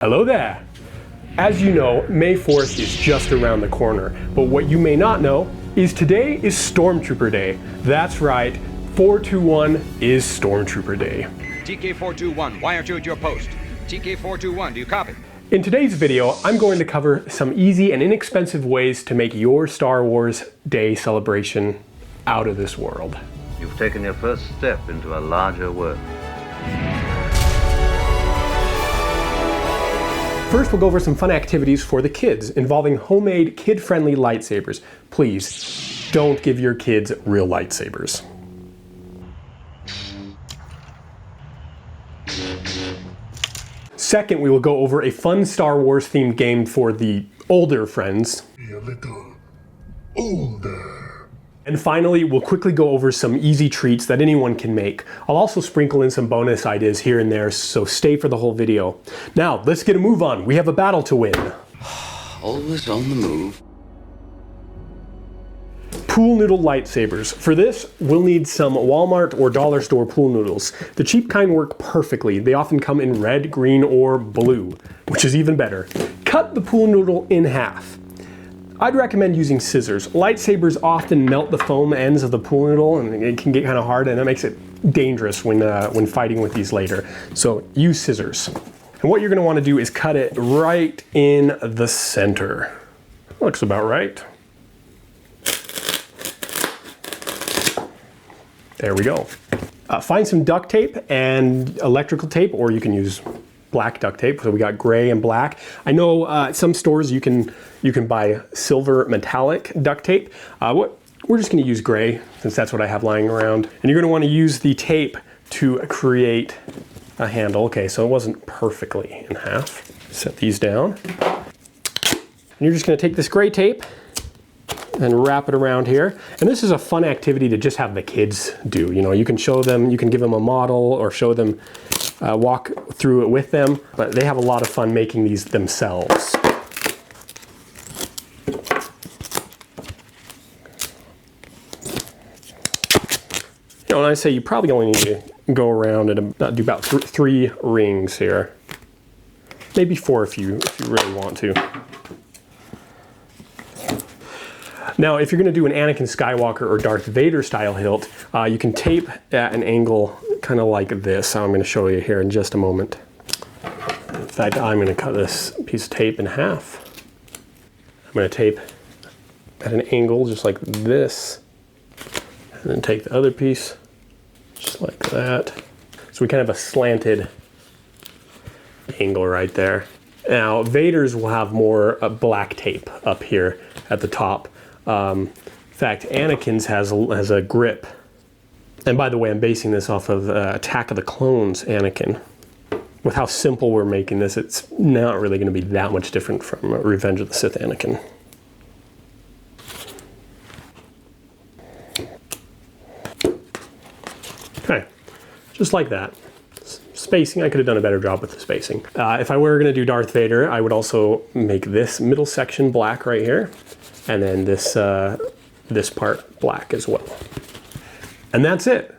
Hello there! As you know, May 4th is just around the corner, but what you may not know is today is Stormtrooper Day. That's right, 421 is Stormtrooper Day. TK421, why aren't you at your post? TK421, do you copy? In today's video, I'm going to cover some easy and inexpensive ways to make your Star Wars Day celebration out of this world. You've taken your first step into a larger world. First, we'll go over some fun activities for the kids involving homemade, kid-friendly lightsabers. Please, don't give your kids real lightsabers. Second, we will go over a fun Star Wars themed game for the older friends. Be a little older. And finally, we'll quickly go over some easy treats that anyone can make. I'll also sprinkle in some bonus ideas here and there, so stay for the whole video. Now, let's get a move on. We have a battle to win. Always on the move. Pool noodle lightsabers. For this, we'll need some Walmart or dollar store pool noodles. The cheap kind work perfectly. They often come in red, green, or blue, which is even better. Cut the pool noodle in half. I'd recommend using scissors. Lightsabers often melt the foam ends of the pool noodle, and it can get kind of hard, and that makes it dangerous when fighting with these later. So use scissors. And what you're going to want to do is cut it right in the center. Looks about right. There we go. Find some duct tape and electrical tape, or you can use black duct tape. So we got gray and black. I know at some stores you can buy silver metallic duct tape. We're just going to use gray since that's what I have lying around. And you're going to want to use the tape to create a handle. Okay, so it wasn't perfectly in half. Set these down. And you're just going to take this gray tape and wrap it around here. And this is a fun activity to just have the kids do. You know, you can show them, you can give them a model or show them, walk through it with them, but they have a lot of fun making these themselves. You know, when I say you probably only need to go around and do about three rings here. Maybe four if you really want to. Now, if you're going to do an Anakin Skywalker or Darth Vader style hilt, you can tape at an angle kind of like this. I'm going to show you here in just a moment. In fact, I'm going to cut this piece of tape in half. I'm going to tape at an angle just like this, and then take the other piece just like that. So we kind of have a slanted angle right there. Now, Vader's will have more black tape up here at the top. In fact, Anakin's has a grip. And by the way, I'm basing this off of Attack of the Clones Anakin. With how simple we're making this, it's not really going to be that much different from Revenge of the Sith Anakin. Okay, just like that. Spacing, I could have done a better job with the spacing. If I were going to do Darth Vader, I would also make this middle section black right here. And then this part black as well. And that's it.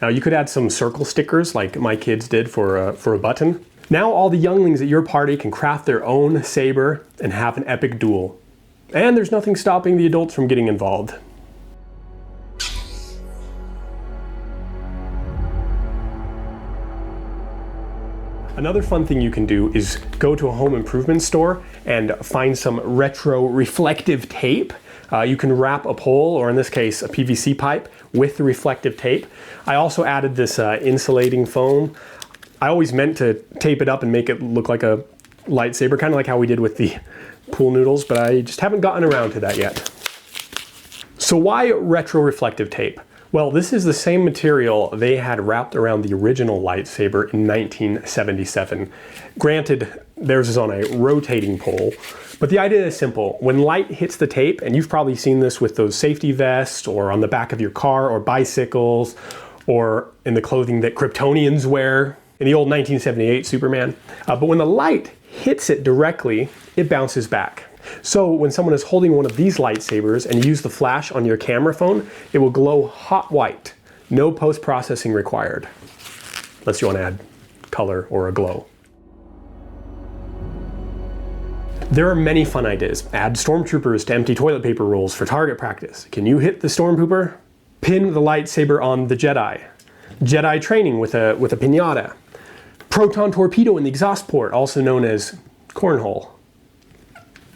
Now you could add some circle stickers like my kids did for a button. Now all the younglings at your party can craft their own saber and have an epic duel. And there's nothing stopping the adults from getting involved. Another fun thing you can do is go to a home improvement store and find some retro reflective tape. You can wrap a pole, or in this case, a PVC pipe, with the reflective tape. I also added this insulating foam. I always meant to tape it up and make it look like a lightsaber, kind of like how we did with the pool noodles, but I just haven't gotten around to that yet. So why retro reflective tape? Well, this is the same material they had wrapped around the original lightsaber in 1977. Granted, theirs is on a rotating pole, but the idea is simple. When light hits the tape, and you've probably seen this with those safety vests or on the back of your car or bicycles or in the clothing that Kryptonians wear in the old 1978 Superman, but when the light hits it directly, it bounces back. So when someone is holding one of these lightsabers and you use the flash on your camera phone, it will glow hot white. No post-processing required. Unless you want to add color or a glow. There are many fun ideas. Add stormtroopers to empty toilet paper rolls for target practice. Can you hit the stormtrooper? Pin the lightsaber on the Jedi. Jedi training with a piñata. Proton torpedo in the exhaust port, also known as cornhole.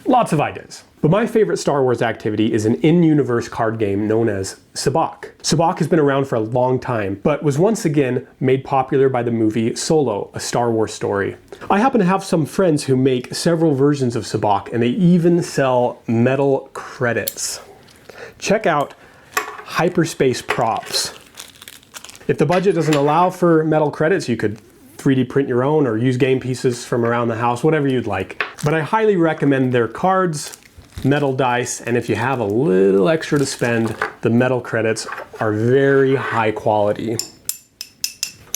Lots of ideas. But my favorite Star Wars activity is an in-universe card game known as Sabacc. Sabacc has been around for a long time, but was once again made popular by the movie Solo, a Star Wars story. I happen to have some friends who make several versions of Sabacc, and they even sell metal credits. Check out Hyperspace props. If the budget doesn't allow for metal credits, you could 3D print your own or use game pieces from around the house, whatever you'd like. But I highly recommend their cards, metal dice, and if you have a little extra to spend, the metal credits are very high quality.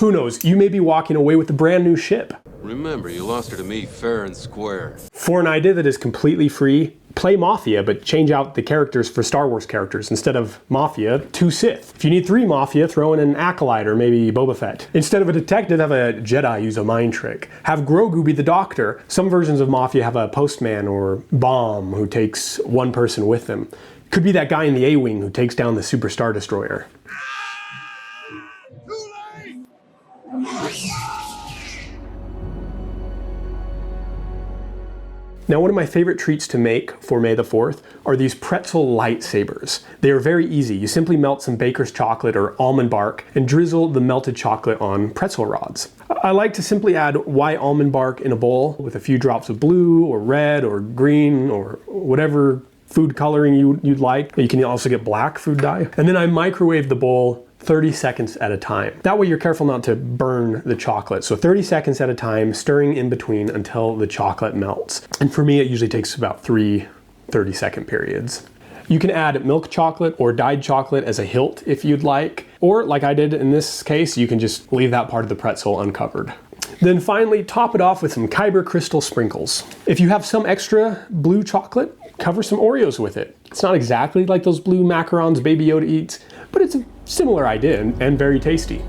Who knows, you may be walking away with a brand new ship. Remember, you lost her to me fair and square. For an idea that is completely free, play Mafia, but change out the characters for Star Wars characters. Instead of Mafia, 2 Sith. If you need 3 Mafia, throw in an Acolyte or maybe Boba Fett. Instead of a detective, have a Jedi use a mind trick. Have Grogu be the doctor. Some versions of Mafia have a postman or bomb who takes one person with them. Could be that guy in the A-Wing who takes down the Super Star Destroyer. Now, one of my favorite treats to make for May the 4th are these pretzel lightsabers. They are very easy. You simply melt some baker's chocolate or almond bark and drizzle the melted chocolate on pretzel rods. I like to simply add white almond bark in a bowl with a few drops of blue or red or green or whatever food coloring you'd like. You can also get black food dye. And then I microwave the bowl 30 seconds at a time. That way you're careful not to burn the chocolate. So 30 seconds at a time, stirring in between until the chocolate melts. And for me, it usually takes about 3 30-second periods. You can add milk chocolate or dyed chocolate as a hilt if you'd like. Or like I did in this case, you can just leave that part of the pretzel uncovered. Then finally, top it off with some Kyber crystal sprinkles. If you have some extra blue chocolate, cover some Oreos with it. It's not exactly like those blue macarons Baby Yoda eats, but it's a similar idea and very tasty.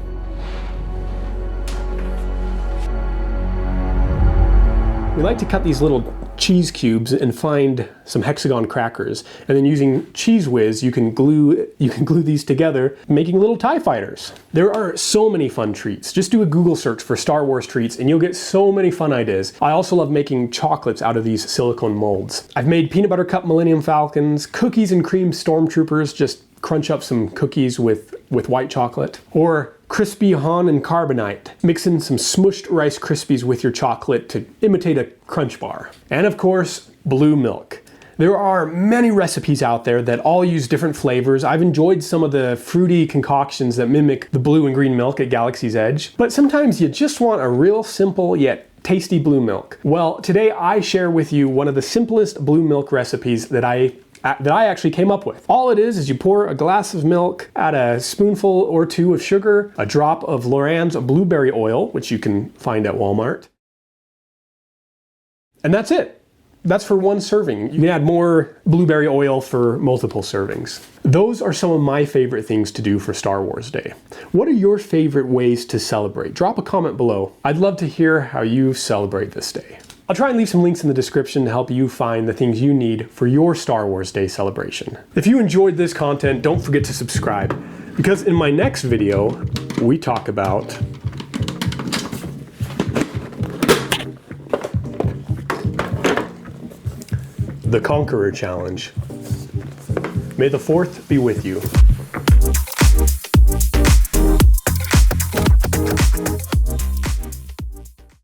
We like to cut these little cheese cubes and find some hexagon crackers, and then using Cheese Whiz you can glue these together, making little TIE fighters. There are so many fun treats. Just do a Google search for Star Wars treats and you'll get so many fun ideas. I also love making chocolates out of these silicone molds. I've made peanut butter cup Millennium Falcons, cookies and cream stormtroopers, just crunch up some cookies with white chocolate, or crispy Han and carbonite. Mix in some smushed Rice Krispies with your chocolate to imitate a crunch bar. And of course, blue milk. There are many recipes out there that all use different flavors. I've enjoyed some of the fruity concoctions that mimic the blue and green milk at Galaxy's Edge, but sometimes you just want a real simple yet tasty blue milk. Well, today I share with you one of the simplest blue milk recipes that I actually came up with. All it is you pour a glass of milk, add a spoonful or 2 of sugar, a drop of Loran's blueberry oil, which you can find at Walmart, and that's it. That's for 1 serving. You can add more blueberry oil for multiple servings. Those are some of my favorite things to do for Star Wars Day. What are your favorite ways to celebrate? Drop a comment below. I'd love to hear how you celebrate this day. I'll try and leave some links in the description to help you find the things you need for your Star Wars Day celebration. If you enjoyed this content, don't forget to subscribe, because in my next video, we talk about the Conqueror Challenge. May the 4th be with you.